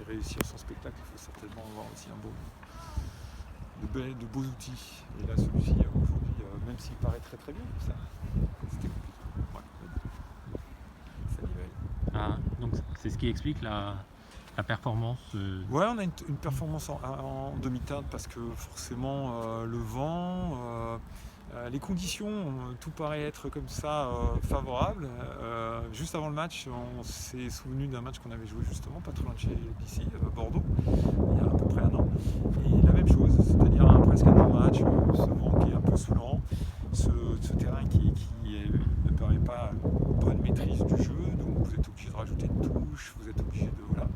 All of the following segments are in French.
réussir son spectacle, il faut certainement avoir aussi de beaux outils. Et là, celui-ci, aujourd'hui, même s'il paraît très très bien, ça, c'était compliqué. Ouais. Ça nivelle. Ah, donc c'est ce qui explique la performance. Ouais, on a une performance en demi-teinte parce que forcément le vent, les conditions, tout paraît être comme ça favorable. Juste avant le match, on s'est souvenu d'un match qu'on avait joué justement pas trop loin de d'ici, Bordeaux, il y a à peu près un an. Et la même chose, c'est-à-dire presque un match, ce vent qui est un peu saoulant, ce terrain qui ne permet pas une bonne maîtrise du jeu, donc vous êtes obligé de rajouter une touche, vous êtes obligé de... Voilà.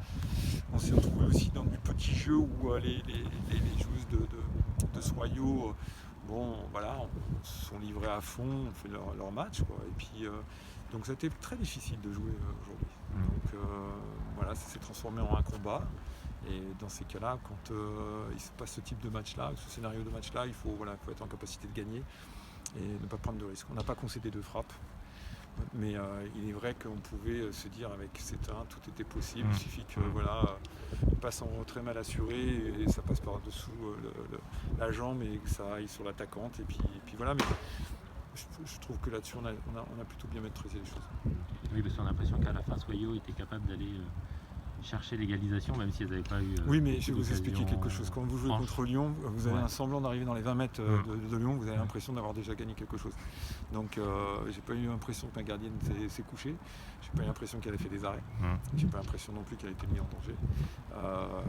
On s'est retrouvé aussi dans du petit jeu où les joueuses de Soyaux, voilà, sont livrées à fond, on fait leur match, quoi. Et puis, donc ça a été très difficile de jouer aujourd'hui. Donc voilà, ça s'est transformé en un combat. Et dans ces cas-là, quand il se passe ce type de match-là, ce scénario de match-là, il faut être en capacité de gagner et ne pas prendre de risques. On n'a pas concédé de frappe. Mais il est vrai qu'on pouvait se dire avec ces terrains tout était possible, il suffit que il passe en retrait mal assuré et ça passe par-dessous la jambe et que ça aille sur l'attaquante et puis voilà, mais je trouve que là-dessus on a plutôt bien maîtrisé les choses. Oui, parce qu'on a l'impression qu'à la fin Soyaux était capable d'aller chercher l'égalisation même si elles n'avaient pas eu. Oui, mais je vais vous expliquer quelque chose. Quand vous jouez contre Lyon, vous avez un semblant d'arriver dans les 20 mètres de Lyon, vous avez l'impression d'avoir déjà gagné quelque chose. Donc j'ai pas eu l'impression que ma gardienne s'est couchée, j'ai pas eu l'impression qu'elle ait fait des arrêts, j'ai pas l'impression non plus qu'elle ait été mise en danger.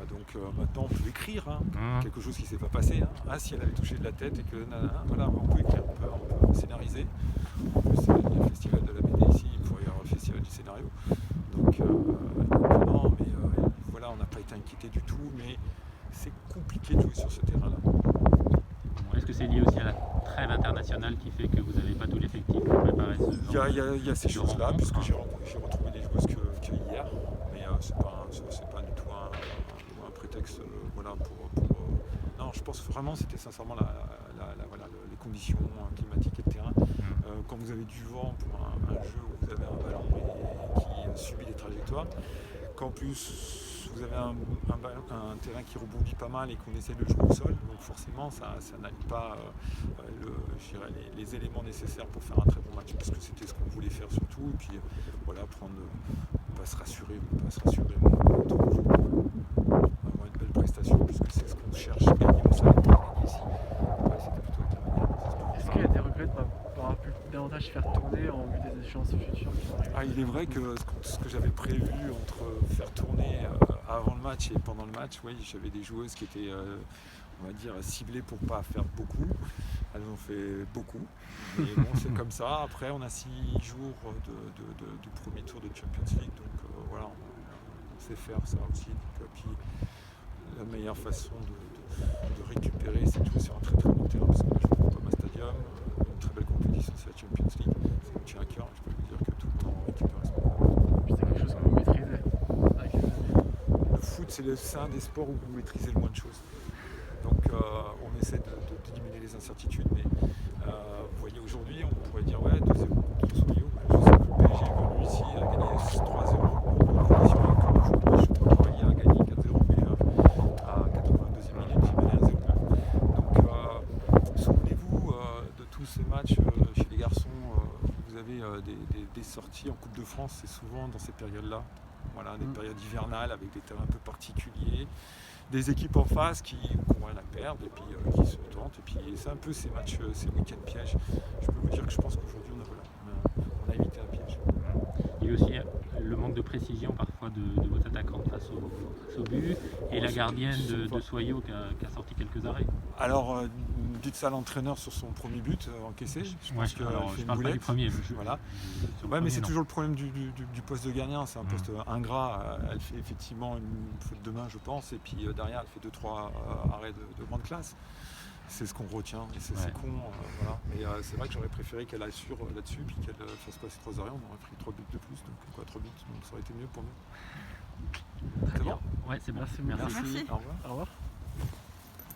Donc maintenant on peut écrire quelque chose qui s'est pas passé. Si elle avait touché de la tête et que voilà, on peut écrire, on peut scénariser. En plus il y a le festival de la BD ici, il pourrait y avoir le festival du scénario. Donc non, mais voilà, on n'a pas été inquiété du tout, mais c'est compliqué de jouer sur ce terrain-là. Est-ce que c'est lié aussi à la trêve internationale qui fait que vous n'avez pas tout l'effectif pour préparer ce genre Il y a ces choses-là, puisque j'ai retrouvé des joueuses que hier, mais c'est pas du tout un prétexte pour non, je pense vraiment que c'était sincèrement les conditions climatiques et le terrain. Quand vous avez du vent pour un jeu où vous avez un ballon qui subit des trajectoires, qu'en plus vous avez un terrain qui rebondit pas mal et qu'on essaie de jouer au sol, donc forcément ça n'allie pas les éléments nécessaires pour faire un très bon match, parce que c'était ce qu'on voulait faire surtout, et puis voilà, pas se rassurer, avoir une belle prestation, puisque c'est ce qu'on cherche, gagner, on savait pas gagner ici. C'était plutôt avec la manière. Est-ce qu'il y a des regrets de ne pas avoir pu davantage faire tourner en vue des échéances futures qui vont arriver? Il est vrai que ce que j'avais prévu entre faire tourner avant le match et pendant le match, j'avais des joueuses qui étaient on va dire ciblées pour pas faire beaucoup. Elles ont fait beaucoup. Mais bon, c'est comme ça. Après, on a 6 jours du premier tour de Champions League, donc voilà, on sait faire ça aussi. Donc, puis la meilleure façon de récupérer, c'est de jouer sur un très très bon terrain, parce que moi je joue au Pama Stadium, une très belle compétition, c'est la Champions League, ça me tient à cœur, je peux vous dire que tout le temps on récupère ce moment. Puis c'est quelque chose que vous maîtrisez avec les années. Le foot, c'est un des sports où vous maîtrisez le moins de choses. Donc on essaie de diminuer les incertitudes, mais vous voyez aujourd'hui, on pourrait dire 2-0 contre Soyaux. Je sais que le PSG est venu ici à gagner 3-0 en condition encore. Je crois qu'il a gagné 4-0, mais à 82e minute, il menait 1-0. Donc souvenez-vous de tous ces matchs chez les garçons, vous avez des sorties en Coupe de France, c'est souvent dans ces périodes-là. Voilà, des périodes hivernales avec des terrains un peu particuliers, des équipes en face qui ont rien à perdre et puis qui se tentent. Et puis c'est un peu ces matchs, ces week-ends pièges. Je peux vous dire que je pense qu'aujourd'hui on a évité un piège. Il y a aussi le manque de précision parfois de votre attaquante face au but et la gardienne de Soyaux qui a sorti quelques arrêts. Alors dites ça à l'entraîneur sur son premier but encaissé. Je pense qu'il fait une boulette. Pas du premier. Voilà. Mais c'est toujours le problème du poste de gardien. C'est un poste ingrat. Elle fait effectivement une faute de main, je pense, et puis derrière elle fait 2-3 arrêts de grande classe. C'est ce qu'on retient, et c'est con. Voilà. Mais c'est vrai que j'aurais préféré qu'elle assure là-dessus, puis qu'elle fasse passer 3 arrêts. On aurait pris 3 buts de plus, donc 3 buts, donc ça aurait été mieux pour nous. Très bien. Ouais, c'est bon. Merci. Au revoir. Au revoir.